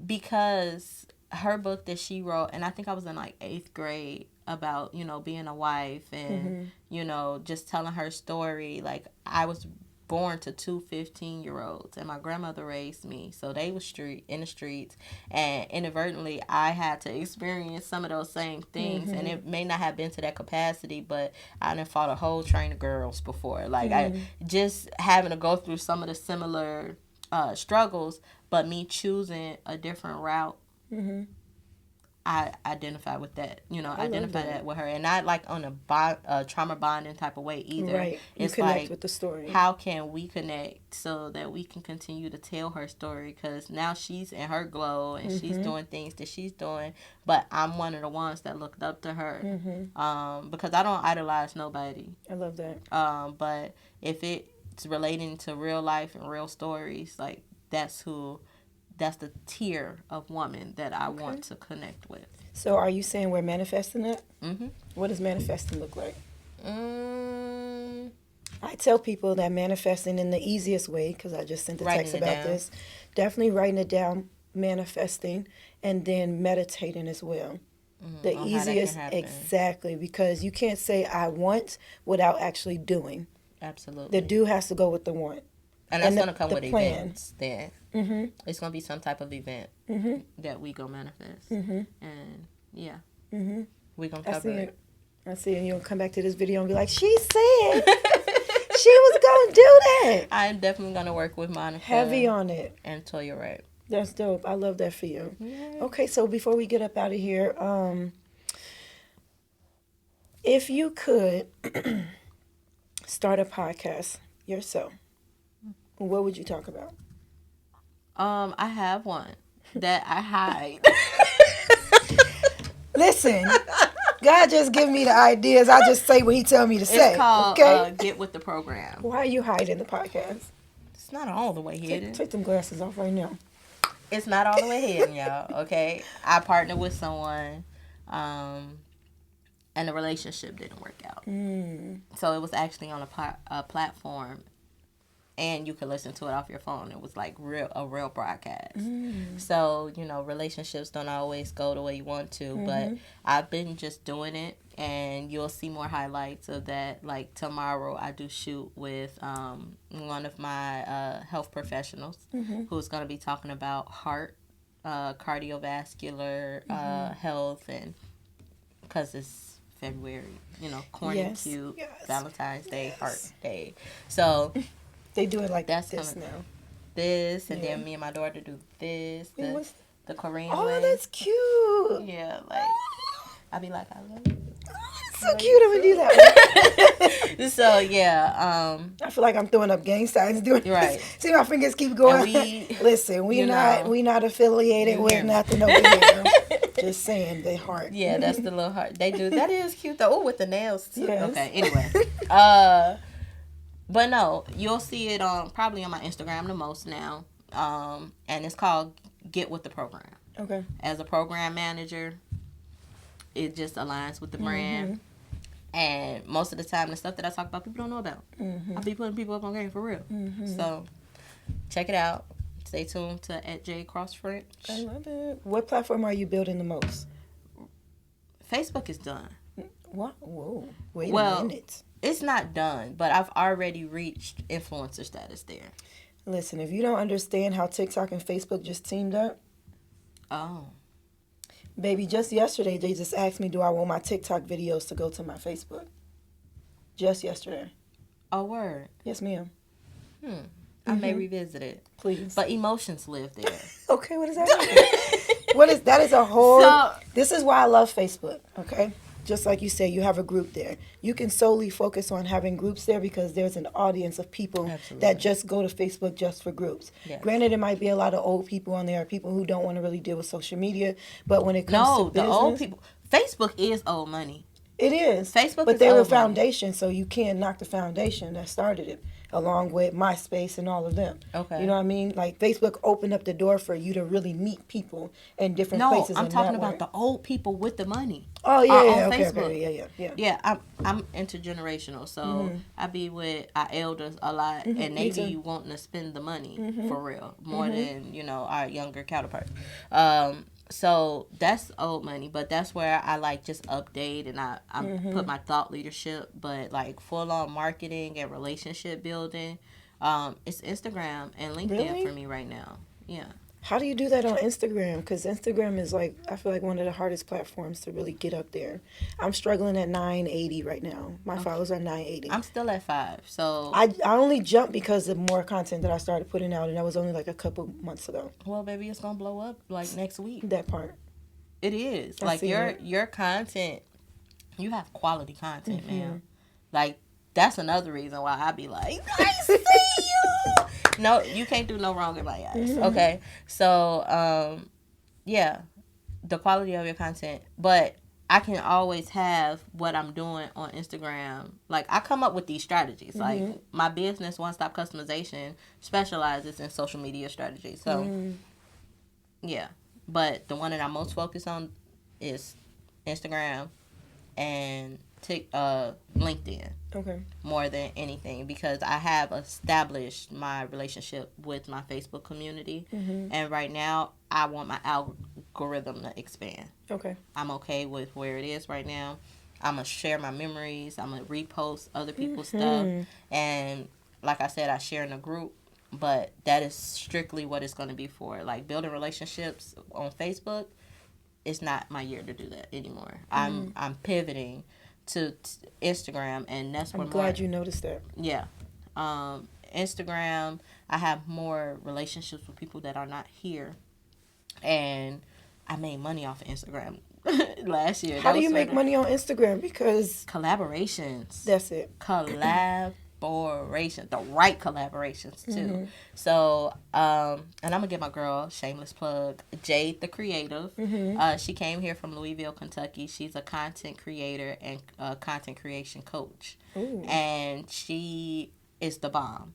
Because her book that she wrote, and I think I was in like 8th grade, about, you know, being a wife and, you know, just telling her story. Like, I was born to two 15-year-olds, and my grandmother raised me, so they was in the streets, and inadvertently I had to experience some of those same things. And it may not have been to that capacity, but I done fought a whole train of girls before. Like, I just having to go through some of the similar struggles, but me choosing a different route. I identify with that, you know, identify that with her, and not like on a trauma bonding type of way either. Right. It's you connect like, with the story. how can we connect so that we can continue to tell her story? Because now she's in her glow and she's doing things that she's doing, but I'm one of the ones that looked up to her, because I don't idolize nobody. I love that. But if it's relating to real life and real stories, like, that's the tier of woman that I want to connect with. So are you saying we're manifesting that? What does manifesting look like? I tell people that manifesting in the easiest way, because I just sent a text about this, definitely writing it down, manifesting, and then meditating as well. The easiest, exactly, because you can't say I want without actually doing. Absolutely. The do has to go with the want. And that's going to come with events then. It's going to be some type of event that we go manifest. And, yeah, we going to cover it. I see, and you'll come back to this video and be like, she said she was going to do that. I'm definitely going to work with Monica. Heavy on it. And Toya Wright. That's dope. I love that for you. Yeah. Okay, so before we get up out of here, if you could start a podcast yourself, what would you talk about? I have one that I hide. Listen, God just give me the ideas. I just say what he tell me to say. It's called Get With the Program. Why are you hiding the podcast? It's not all the way hidden. Take them glasses off right now. It's not all the way hidden, y'all, okay? I partnered with someone, and the relationship didn't work out. So it was actually on a platform, and you could listen to it off your phone. It was like a real broadcast. So, you know, relationships don't always go the way you want to, but I've been just doing it, and you'll see more highlights of that. Like, tomorrow I do shoot with one of my health professionals who's going to be talking about heart, cardiovascular health, and because it's February, you know, corny and cute, Valentine's Day, Heart Day. So they do it like that's this now. This, and then me and my daughter do this, the Korean way. Oh, that's cute. Yeah, like, I be like, I love you. So cute, I'm gonna do that. So yeah, I feel like I'm throwing up gang signs doing right. This. See, my fingers keep going. Listen, we not affiliated with nothing over here. Just saying, they heart. Yeah, that's the little heart they do. That is cute though. Oh, with the nails too. Yes. Okay. Anyway, but no, you'll see it probably on my Instagram the most now, and it's called Get With the Program. Okay. As a program manager, it just aligns with the brand. And most of the time, the stuff that I talk about, people don't know about. I be putting people up on game for real. So, check it out. Stay tuned to @Jade Cross French. I love it. What platform are you building the most? Facebook is done. What? Whoa. Wait a minute. It's not done, but I've already reached influencer status there. Listen, if you don't understand how TikTok and Facebook just teamed up. Oh. Baby, just yesterday, they just asked me, do I want my TikTok videos to go to my Facebook? Just yesterday. Oh, word. Yes, ma'am. I may revisit it. Please. But emotions live there. Okay, what does that mean? That is a whole... This is why I love Facebook, okay? Just like you said, you have a group there. You can solely focus on having groups there because there's an audience of people that just go to Facebook just for groups. Yes. Granted, it might be a lot of old people on there, people who don't want to really deal with social media, but when it comes to business... No, the old people... Facebook is old money. It is. Facebook but is they're a old money. foundation, so you can't knock the foundation that started it, along with MySpace and all of them. Okay. You know what I mean? Like, Facebook opened up the door for you to really meet people in different No, places I'm and talking network. about the old people with the money. Oh, Are yeah, on yeah, okay, Facebook. okay, yeah. Yeah, I'm intergenerational, so I be with our elders a lot, and they me too. be wanting to spend the money for real more than our younger counterparts. So that's old money, but that's where I like just update and I put my thought leadership, but like full on marketing and relationship building, it's Instagram and LinkedIn Really? for me right now. Yeah. How do you do that on Instagram? Because Instagram is like, I feel like one of the hardest platforms to really get up there. I'm struggling at 980 right now. My followers are 980. I'm still at 5, so I only jumped because of more content that I started putting out, and that was only like a couple months ago. well, baby, it's gonna blow up like next week. That part. It is I like see that. your content. You have quality content, man. Like that's another reason why I be like, I see you. No, you can't do no wrong in my eyes. Okay, so yeah, the quality of your content, but I can always have what I'm doing on Instagram. Like I come up with these strategies. Like my business, One Stop Customization, specializes in social media strategies. So yeah, but the one that I'm most focused on is Instagram and LinkedIn Okay. more than anything, because I have established my relationship with my Facebook community, and right now I want my algorithm to expand. Okay. I'm okay with where it is right now. I'm gonna share my memories. I'm gonna repost other people's stuff, and like I said, I share in a group. But that is strictly what it's gonna be for. Like building relationships on Facebook, it's not my year to do that anymore. I'm pivoting to Instagram, and that's where I'm glad you noticed that. yeah. Instagram, I have more relationships with people that are not here, and I made money off of Instagram last year. How do you make money on Instagram? Because Collaborations. that's it. Collaboration, the right collaborations too. So, and I'm gonna give my girl shameless plug, Jade the Creative. She came here from Louisville, Kentucky. She's a content creator and content creation coach, and she is the bomb.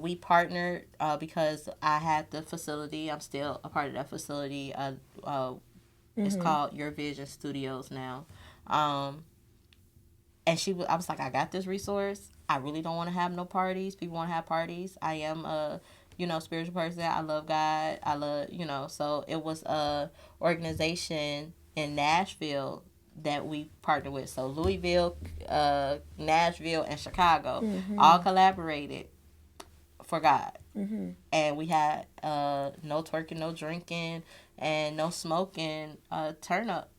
We partnered because I had the facility. I'm still a part of that facility. It's called Your Vision Studios now. And I was like, I got this resource. I really don't want to have no parties. People want to have parties. I am a, spiritual person. I love God. I love, so it was a organization in Nashville that we partnered with. So Louisville, Nashville, and Chicago all collaborated for God. And we had no twerking, no drinking, and no smoking turn up.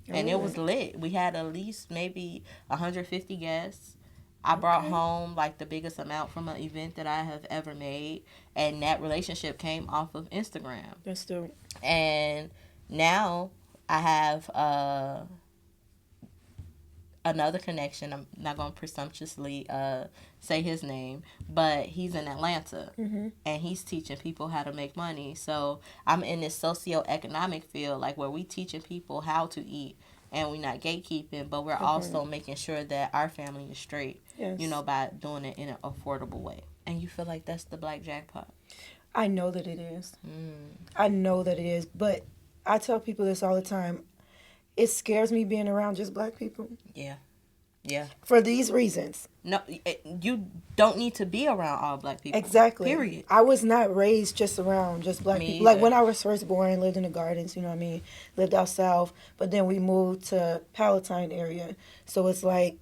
And it was lit. We had at least maybe 150 guests. I brought home like the biggest amount from an event that I have ever made. And that relationship came off of Instagram. That's dope. And now I have another connection. I'm not going to presumptuously say his name, but he's in Atlanta, and he's teaching people how to make money. So I'm in this socioeconomic field, like where we teaching people how to eat, and we're not gatekeeping, but we're also making sure that our family is straight, by doing it in an affordable way. And you feel like that's the black jackpot? I know that it is. I know that it is, but I tell people this all the time. It scares me being around just black people. Yeah. Yeah. For these reasons. No, you don't need to be around all black people. Exactly. Period. I was not raised just around just black Me people. Like either. when I was first born, lived in the gardens, you know what I mean? Lived out south. But then we moved to Palatine area. So it's like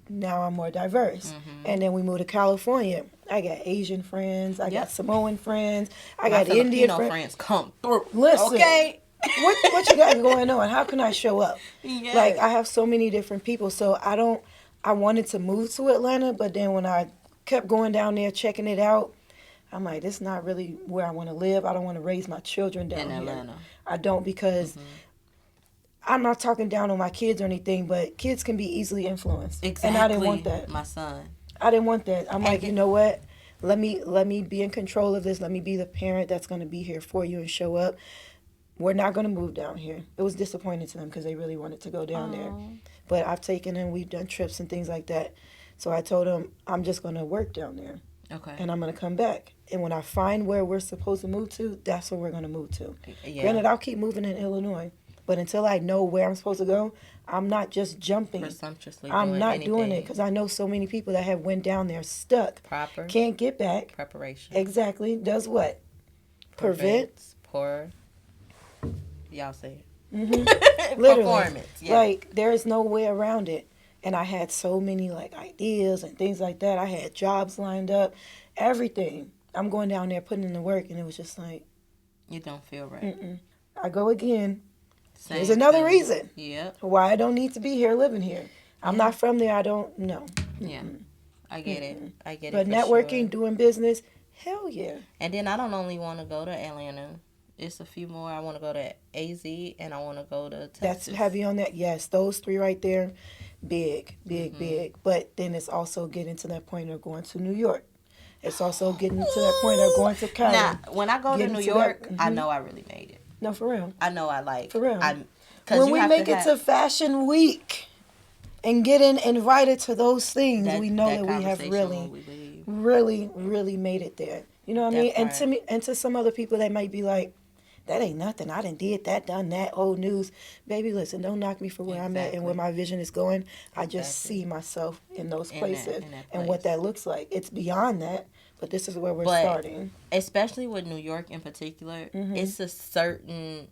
now I'm more diverse. And then we moved to California. I got Asian friends. I got Samoan friends. I got Indian friends come through. Listen. Okay. What you got going on? How can I show up? Yes. Like I have so many different people. So I wanted to move to Atlanta, but then when I kept going down there checking it out, I'm like, this is not really where I want to live. I don't want to raise my children down In here. Atlanta. I don't, because I'm not talking down on my kids or anything, but kids can be easily influenced. Exactly. And I didn't want that. My son. I didn't want that. I'm like, you know what? Let me be in control of this. Let me be the parent that's going to be here for you and show up. We're not going to move down here. It was disappointing to them because they really wanted to go down there. but I've taken him. We've done trips and things like that. So I told him I'm just going to work down there. Okay. And I'm going to come back. And when I find where we're supposed to move to, that's where we're going to move to. Yeah. Granted, I'll keep moving in Illinois. But until I know where I'm supposed to go, I'm not just jumping. Presumptuously I'm not anything. doing it because I know so many people that have went down there stuck. Proper. Can't get back. Preparation. Exactly. Does what? Prevents. Poor. Y'all say it. Mm-hmm. Literally. Performance. Yeah. Like, there is no way around it. And I had so many, like, ideas and things like that. I had jobs lined up. Everything. I'm going down there putting in the work, and it was just like... You don't feel right. Mm-mm. I go again. Same There's another thing. reason. Yep. Why I don't need to be here, living here. I'm not from there. I don't know. Yeah. I get it. I get But it. networking, Sure. doing business, hell yeah. And then I don't only want to go to Atlanta. It's a few more. I want to go to AZ and I want to go to Texas. That's heavy on that. Yes, those three right there, big. But then it's also getting to that point of going to New York. It's also getting to that point of going to Cali. Now, when I go to New York, I know I really made it. No, for real. I know I like. For real. When we make it to Fashion Week and getting invited to those things, we know that we have really made it there. You know what I mean? And to me, and to some other people, they might be like, that ain't nothing. I done did that, done that, old news. Baby, listen, don't knock me for where I'm at and where my vision is going. I just see myself in those places and what that looks like. It's beyond that, but this is where we're starting. Especially with New York in particular, it's a certain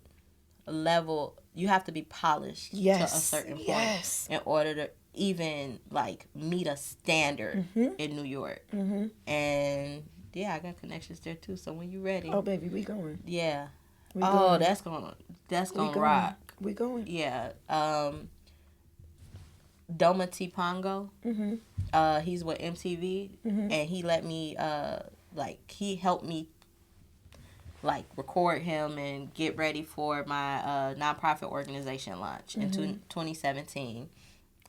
level. You have to be polished to a certain point in order to even, like, meet a standard in New York. And, yeah, I got connections there, too. So when you're ready. Oh, baby, we going. Yeah. We going. That's gonna rock. We going. Yeah. Doma T. Pongo. He's with MTV, and he let me he helped me like record him and get ready for my nonprofit organization launch in 2017.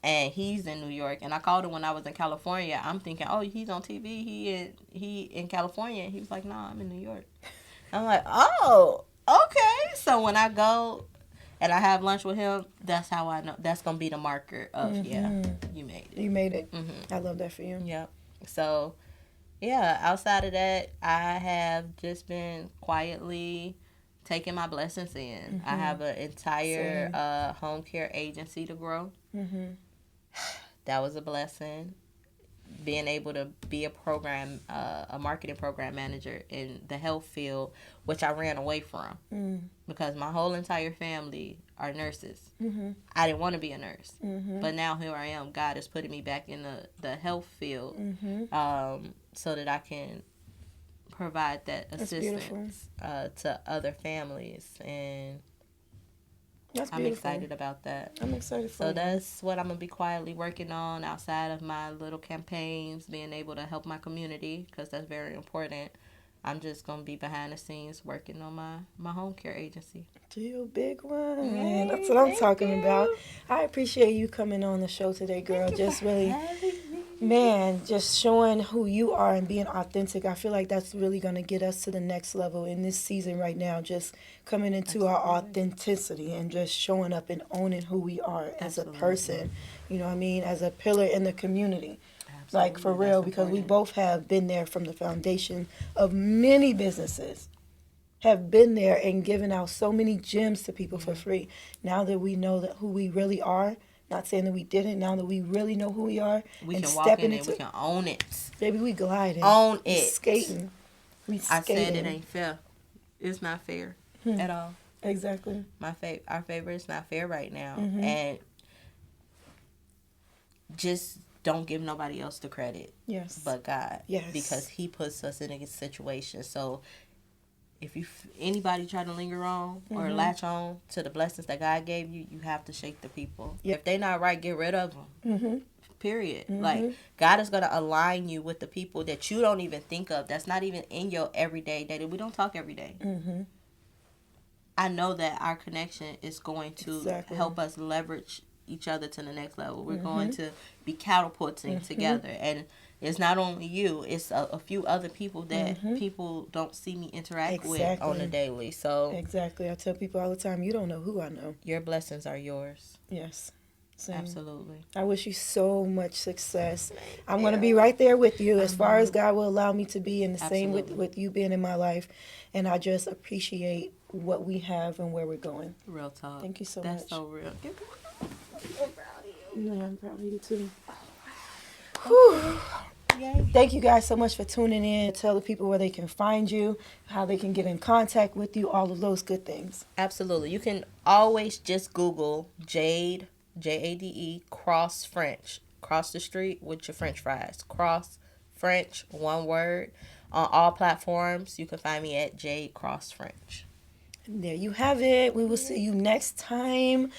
And he's in New York, and I called him when I was in California. I'm thinking, oh, he's on TV. He in California. And he was like, no, I'm in New York. I'm like, oh. Okay, so when I go and I have lunch with him, that's how I know. That's going to be the marker of, you made it. You made it. I love that for you. Yep. So, yeah, outside of that, I have just been quietly taking my blessings in. I have an entire home care agency to grow. That was a blessing. Being able to be a marketing program manager in the health field, which I ran away from because my whole entire family are nurses. I didn't want to be a nurse, but now here I am. God is putting me back in the health field so that I can provide that assistance to other families, and I'm excited about that. I'm excited for you. So you. that's what I'm going to be quietly working on outside of my little campaigns, being able to help my community, because that's very important. I'm just going to be behind the scenes working on my home care agency. You big one. That's what I'm talking about. I appreciate you coming on the show today, girl. Just really, man, just showing who you are and being authentic. I feel like that's really going to get us to the next level in this season right now. Just coming into our authenticity and just showing up and owning who we are as a person. You know what I mean? As a pillar in the community. Absolutely. Like, for real, because we both have been there from the foundation of many businesses. Have been there and given out so many gems to people for free. Now that we know that who we really are, not saying that we didn't, now that we really know who we are, we and can walk in and we can own it. Baby, we gliding. Own it. Skating. We skating. I said it ain't fair. It's not fair at all. Exactly. Our favorite is not fair right now. And just don't give nobody else the credit. Yes. But God. Yes. Because He puts us in a situation. So if anybody try to linger on or latch on to the blessings that God gave you, you have to shake the people. If they not right, get rid of them. Period. Like, God is going to align you with the people that you don't even think of. That's not even in your everyday day. We don't talk every day. I know that our connection is going to help us leverage each other to the next level. We're going to be catapulting together. And it's not only you, it's a few other people that people don't see me interact with on a daily. So exactly. I tell people all the time, you don't know who I know. Your blessings are yours. Yes. Same. Absolutely. I wish you so much success. I'm going to be right there with you as far as God will allow me to be, and the same with you being in my life. And I just appreciate what we have and where we're going. Real talk. Thank you so That's much. so real. I'm proud of you. Yeah, I'm proud of you too. Whew. Yay. Thank you guys so much for tuning in. Tell the people where they can find you, how they can get in contact with you, all of those good things. Absolutely. You can always just Google Jade, Jade, cross French. Cross the street with your French fries. Cross French, one word. On all platforms, you can find me at Jade Cross French. There you have it. We will see you next time.